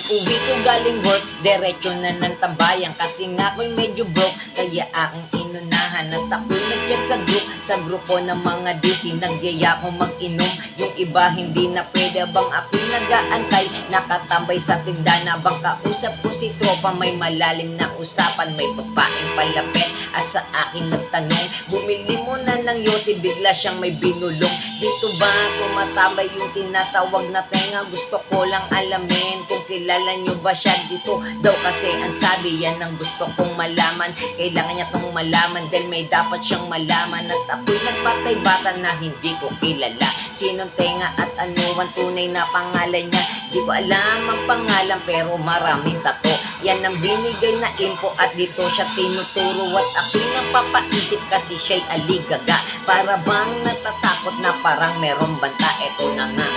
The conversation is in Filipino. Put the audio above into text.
Pag-uwi ko galing work, diretso na ng tambayan. Kasi nga ako'y medyo broke, kaya aking inunahan. At ako'y nag-chat sa grupo ng mga DC. Nagyaya ko mag-inom, yung iba hindi na pwede. Abang ako'y nag-aantay, nakatambay sa tindahan. Abang kausap ko si tropa, may malalim na usapan. May babaeng palapit at sa akin nagtanong, bumili mo na ng yosi, bigla siyang may binulong. Dito ba tumatambay yung tinatawag na tenga? Gusto ko lang alamin kung kilala nyo ba siya dito. Daw kasi ang sabi, yan ang gusto kong malaman. Kailangan niya tong malaman dahil may dapat siyang malaman. At ako'y nagbatay-bata na hindi ko kilala sinong tenga at ano ang tunay na pangalan niya. Di ko alam ang pangalan pero maraming tato. Yan ang binigay na info at dito siya tinuturo. At ako'y napapaisip kasi siya'y aligaga. Para bang natatakot na parang merong banta. Eto na nga,